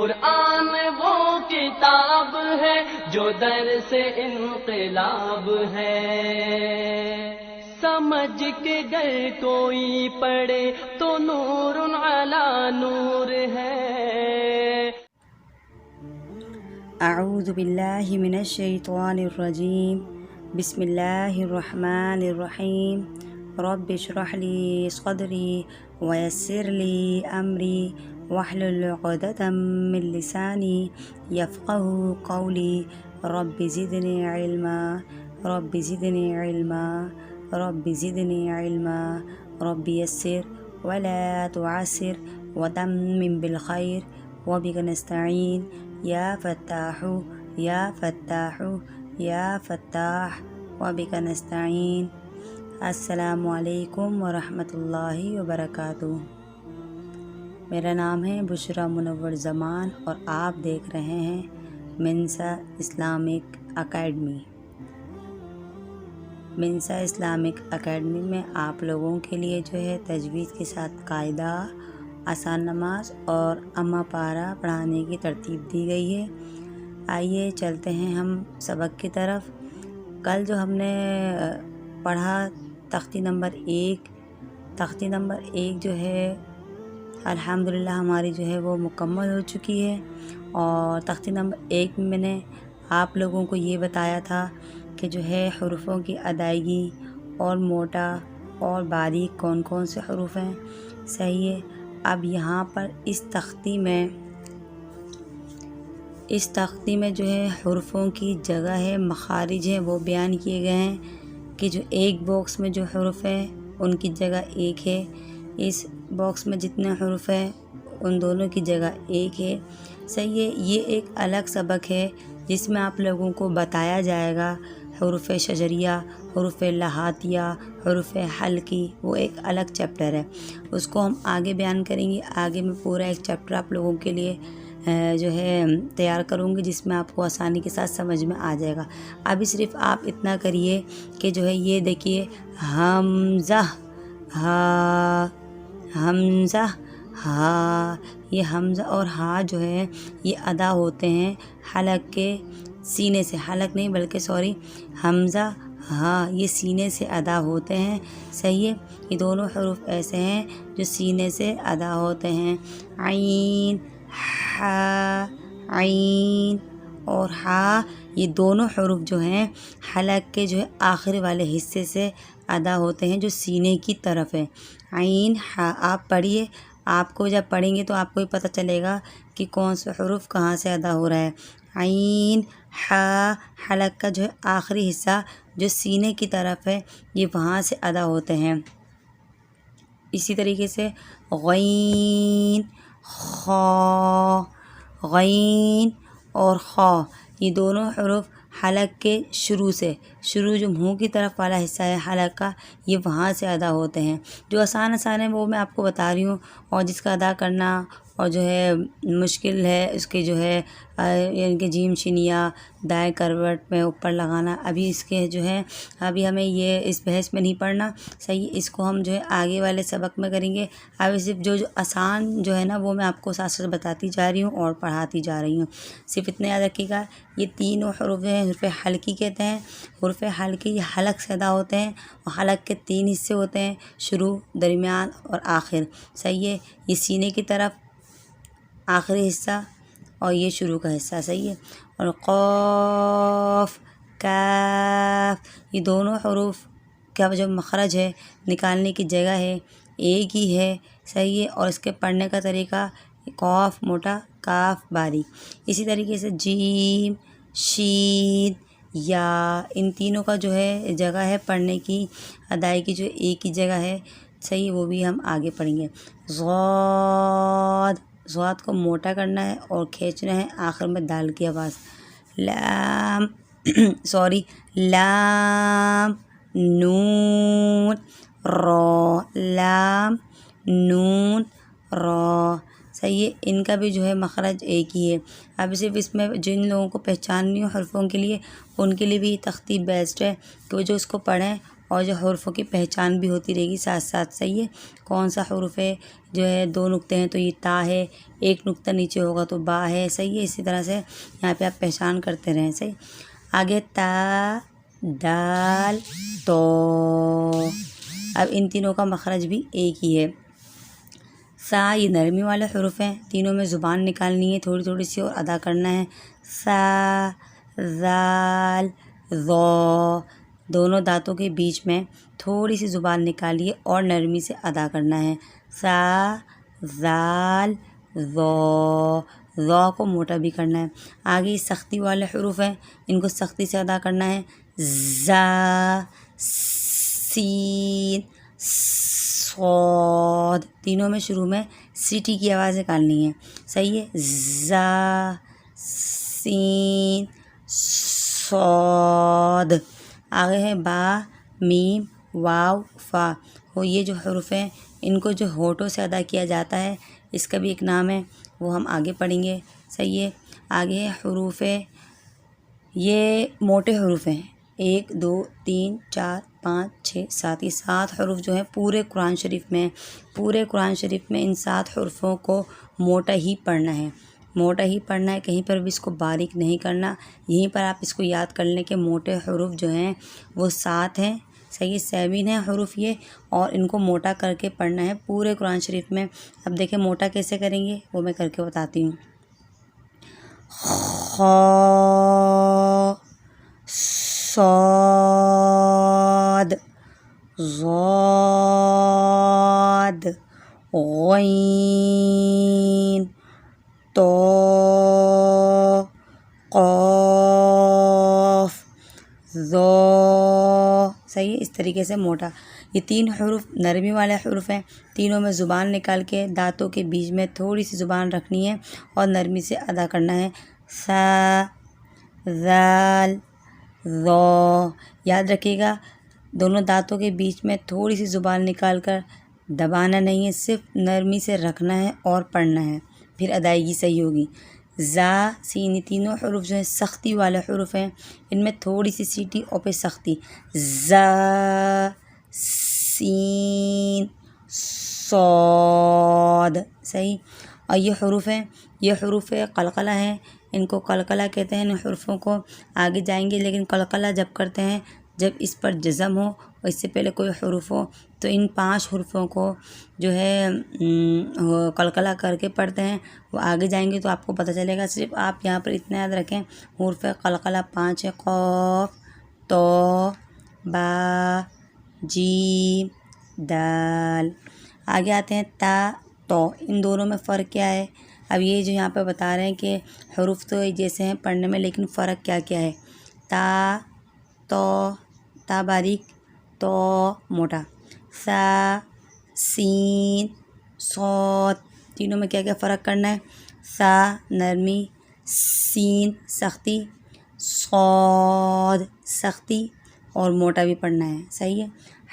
قرآن وہ کتاب ہے جو درس انقلاب ہے، سمجھ کے گر کوئی پڑھے تو نور علی نور ہے۔ اعوذ باللہ من الشیطان الرجیم، بسم اللہ الرحمن الرحیم، رب اشرح لی صدری ویسر لی امری واحلل عقدۃ من لسانی یفقہوا قولی، رب زدنی علما، رب زدنی علما، رب زدنی علما، رب یسر ولا تعسر وتمم بالخیر وبک نستعین یا فتاح یا فتاح یا فتاح وبک نستعین۔ السلام علیکم ورحمۃ اللہ وبرکاتہ۔ میرا نام ہے بشریٰ منور زمان اور آپ دیکھ رہے ہیں منصا اسلامک اکیڈمی۔ منصا اسلامک اکیڈمی میں آپ لوگوں کے لیے جو ہے تجوید کے ساتھ قاعدہ، آسان نماز اور امہ پارہ پڑھانے کی ترتیب دی گئی ہے۔ آئیے چلتے ہیں ہم سبق کی طرف۔ کل جو ہم نے پڑھا تختی نمبر 1، تختی نمبر 1 جو ہے الحمدللہ ہماری جو ہے وہ مکمل ہو چکی ہے، اور تختی نمبر 1 میں نے آپ لوگوں کو یہ بتایا تھا کہ جو ہے حروفوں کی ادائیگی اور موٹا اور باریک کون کون سے حروف ہیں۔ صحیح ہے۔ اب یہاں پر اس تختی میں جو ہے حروفوں کی جگہ ہے، مخارج ہیں وہ بیان کیے گئے ہیں کہ جو ایک باکس میں جو حروف ہیں ان کی جگہ ایک ہے، اس باکس میں جتنے حروف ہیں ان دونوں کی جگہ ایک ہے۔ صحیح ہے۔ یہ ایک الگ سبق ہے جس میں آپ لوگوں کو بتایا جائے گا حروف شجریہ، حروف لہاتیہ، حروف حلقی، وہ ایک الگ چیپٹر ہے، اس کو ہم آگے بیان کریں گے۔ آگے میں پورا ایک چیپٹر آپ لوگوں کے لیے جو ہے تیار کروں گی جس میں آپ کو آسانی کے ساتھ سمجھ میں آ جائے گا۔ ابھی صرف آپ اتنا کریے کہ جو ہے یہ دیکھیے حمزہ، ہا، حمزہ، ہا، یہ حمزہ اور ہا جو ہے یہ ادا ہوتے ہیں حلق کے سینے سے، حلق نہیں بلکہ سوری حمزہ ہاں یہ سینے سے ادا ہوتے ہیں۔ صحیح ہے۔ یہ دونوں حروف ایسے ہیں جو سینے سے ادا ہوتے ہیں۔ عین، ہا، عین اور ہا، یہ دونوں حروف جو ہیں حلق کے جو ہے آخر والے حصے سے ادا ہوتے ہیں جو سینے کی طرف ہے۔ عین، ہا، آپ پڑھیے، آپ کو جب پڑھیں گے تو آپ کو بھی پتہ چلے گا کہ کون سے حروف کہاں سے ادا ہو رہا ہے۔ عین، ہا، حلق کا جو ہے آخری حصہ جو سینے کی طرف ہے یہ وہاں سے ادا ہوتے ہیں۔ اسی طریقے سے غین، خا، غین اور خا، یہ دونوں حروف حلق کے شروع جو منہ کی طرف والا حصہ ہے حلق کا یہ وہاں سے ادا ہوتے ہیں۔ جو آسان ہے وہ میں آپ کو بتا رہی ہوں، اور جس کا ادا کرنا اور جو ہے مشکل ہے اس کے جو ہے یعنی کہ جیم شنیا دائیں کروٹ میں اوپر لگانا، ابھی اس کے جو ہے ابھی ہمیں یہ اس بحث میں نہیں پڑھنا۔ صحیح، اس کو ہم جو ہے آگے والے سبق میں کریں گے۔ ابھی صرف جو آسان جو ہے نا وہ میں آپ کو ساتھ ساتھ بتاتی جا رہی ہوں اور پڑھاتی جا رہی ہوں۔ صرف اتنا یاد رکھیے گا، یہ تینوں حروف ہیں حروف حلقی کہتے ہیں۔ حروف حلقی یہ حلق سے ادا ہوتے ہیں، اور حلق کے 3 حصے ہوتے ہیں، شروع، درمیان اور آخر۔ صحیح ہے۔ یہ سینے کی طرف آخری حصہ اور یہ شروع کا حصہ۔ صحیح ہے۔ اور قاف، کاف، یہ دونوں حروف کا جو مخرج ہے نکالنے کی جگہ ہے ایک ہی ہے۔ صحیح ہے۔ اور اس کے پڑھنے کا طریقہ قاف موٹا، کاف باریک۔ اسی طریقے سے جیم، شین، یا، ان تینوں کا جو ہے جگہ ہے پڑھنے کی، ادائیگی جو ایک ہی جگہ ہے۔ صحیح، وہ بھی ہم آگے پڑھیں گے۔ ضاد کو موٹا کرنا ہے اور کھینچنا ہے آخر میں دال کی آواز۔ لام لام، نون، را، لام، نون، را۔ صحیح ہے۔ ان کا بھی جو ہے مخرج ایک ہی ہے۔ اب صرف اس میں جن لوگوں کو پہچاننی ہو حرفوں کے لیے ان کے لیے بھی تختی بیسٹ ہے کہ وہ جو اس کو پڑھیں اور جو حروفوں کی پہچان بھی ہوتی رہے گی ساتھ ساتھ. صحیح ہے. کون سا حرف ہے جو ہے 2 نقطے ہیں تو یہ تا ہے, 1 نقطہ نیچے ہوگا تو با ہے. صحیح ہے. اسی طرح سے یہاں پہ آپ پہچان کرتے رہیں. صحیح. آگے تا, دال, تو. اب ان تینوں کا مخرج بھی ایک ہی ہے. سا یہ نرمی والے حروف ہیں, تینوں میں زبان نکالنی ہے تھوڑی تھوڑی سی اور ادا کرنا ہے. سا, زال, ذو. دونوں دانتوں کے بیچ میں تھوڑی سی زبان نکالیے اور نرمی سے ادا کرنا ہے. سا, زال, ذو. ذو کو موٹا بھی کرنا ہے. آگے سختی والے حروف ہیں, ان کو سختی سے ادا کرنا ہے. زا, سین, صاد. تینوں میں شروع میں سیٹی کی آواز نکالنی ہے. صحیح ہے. زا, سین, صاد. آگے ہے با, میم, واو, فا. یہ جو حروف ہیں ان کو جو ہونٹوں سے ادا کیا جاتا ہے اس کا بھی ایک نام ہے, وہ ہم آگے پڑھیں گے. صحیح ہے. آگے ہے حروف, یہ موٹے حروف ہیں. 1 2 3 4 5 6 7. یہ 7 حروف جو ہیں پورے قرآن شریف میں ان 7 حروفوں کو موٹا ہی پڑھنا ہے. کہیں پر بھی اس کو باریک نہیں کرنا. یہیں پر آپ اس کو یاد کر لیں کہ موٹے حروف جو ہیں وہ 7 ہیں. صحیح. 7 ہیں حروف یہ, اور ان کو موٹا کر کے پڑھنا ہے پورے قرآن شریف میں. اب دیکھیں موٹا کیسے کریں گے وہ میں کر کے بتاتی ہوں. خا, صاد, ضاد, غین, تو, قاف, ذو. صحیح ہے. اس طریقے سے موٹا. یہ 3 حروف نرمی والے حروف ہیں, تینوں میں زبان نکال کے دانتوں کے بیچ میں تھوڑی سی زبان رکھنی ہے اور نرمی سے ادا کرنا ہے. سا, زال, ذو. یاد رکھیے گا دونوں دانتوں کے بیچ میں تھوڑی سی زبان نکال کر دبانا نہیں ہے, صرف نرمی سے رکھنا ہے اور پڑھنا ہے, پھر ادائیگی صحیح ہوگی. زا, سین. یہ تینوں حروف جو ہیں سختی والے حروف ہیں, ان میں تھوڑی سی سیٹی اور پہ سختی. زا, سین, صاد. صحیح. اور یہ حروف قلقلہ ہیں, ان کو قلقلہ کہتے ہیں. ان حروفوں کو آگے جائیں گے, لیکن قلقلہ جب کرتے ہیں جب اس پر جزم ہو اور اس سے پہلے کوئی حروف ہو تو ان 5 حروفوں کو جو ہے قلقلہ کر کے پڑھتے ہیں. وہ آگے جائیں گے تو آپ کو پتہ چلے گا. صرف آپ یہاں پر اتنا یاد رکھیں حروف قلقلہ 5 ہے. قاف, تو, با, جیم, دال. آگے آتے ہیں تا, تو. ان دونوں میں فرق کیا ہے؟ اب یہ جو یہاں پہ بتا رہے ہیں کہ حروف تو جیسے ہیں پڑھنے میں, لیکن فرق کیا کیا ہے. تا, تو, تا باریک, تو موٹا. سا, سین, صاد. تینوں میں کیا کیا فرق کرنا ہے. سا نرمی, سین سختی, صاد سختی اور موٹا بھی پڑھنا ہے. صحیح ہے.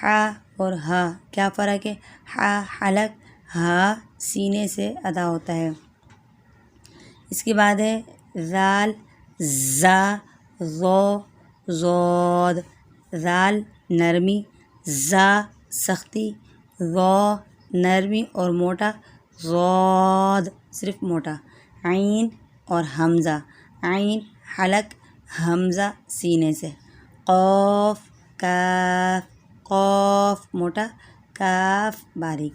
ہا اور ہا کیا فرق ہے. ہا حلق, ہا سینے سے ادا ہوتا ہے. اس کے بعد ہے زال, زا, ذو, ضاد. زال نرمی, زا سختی, ذو نرمی اور موٹا, ضاد صرف موٹا. عین اور حمزہ, عین حلق, حمزہ سینے سے. قاف, کاف, قاف موٹا, کاف باریک.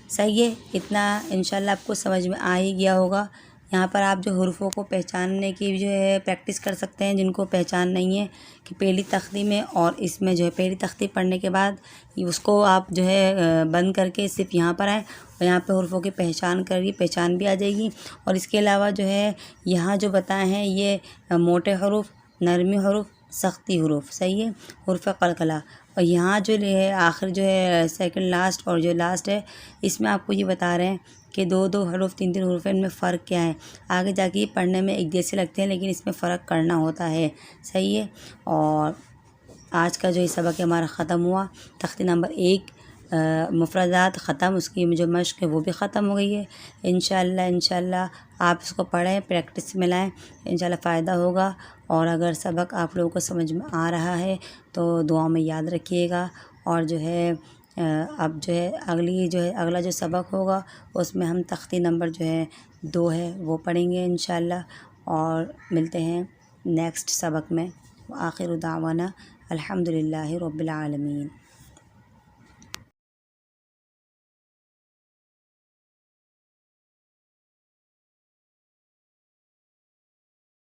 صحیح ہے. اتنا انشاءاللہ آپ کو سمجھ میں آ ہی گیا ہوگا. یہاں پر آپ جو حروفوں کو پہچاننے کی جو ہے پریکٹس کر سکتے ہیں, جن کو پہچان نہیں ہے کہ پہلی تختی میں اور اس میں جو ہے پہلی تختی پڑھنے کے بعد اس کو آپ جو ہے بند کر کے صرف یہاں پر آئیں اور یہاں پہ حروفوں کی پہچان کریے, پہچان بھی آ جائے گی. اور اس کے علاوہ جو ہے یہاں جو بتائے ہیں یہ موٹے حروف, نرمی حروف, سختی حروف. صحیح ہے. حروف قلقلہ. اور یہاں جو ہے آخر جو ہے سیکنڈ لاسٹ اور جو لاسٹ ہے اس میں آپ کو یہ بتا رہے ہیں کہ 2 حروف 3 حروف ہیں, ان میں فرق کیا ہے. آگے جا کے یہ پڑھنے میں ایک جیسے لگتے ہیں لیکن اس میں فرق کرنا ہوتا ہے. صحیح ہے. اور آج کا جو یہ سبق ہمارا ختم ہوا. تختی نمبر 1 مفردات ختم، اس کی جو مشق ہے وہ بھی ختم ہو گئی ہے۔ انشاءاللہ آپ اس کو پڑھیں، پریکٹس میں لائیں، انشاءاللہ فائدہ ہوگا۔ اور اگر سبق آپ لوگوں کو سمجھ میں آ رہا ہے تو دعا میں یاد رکھیے گا، اور جو ہے اب جو ہے اگلا جو سبق ہوگا اس میں ہم تختی نمبر جو ہے 2 ہے وہ پڑھیں گے انشاءاللہ، اور ملتے ہیں نیکسٹ سبق میں۔ آخر دعوانا الحمدللہ رب العالمین۔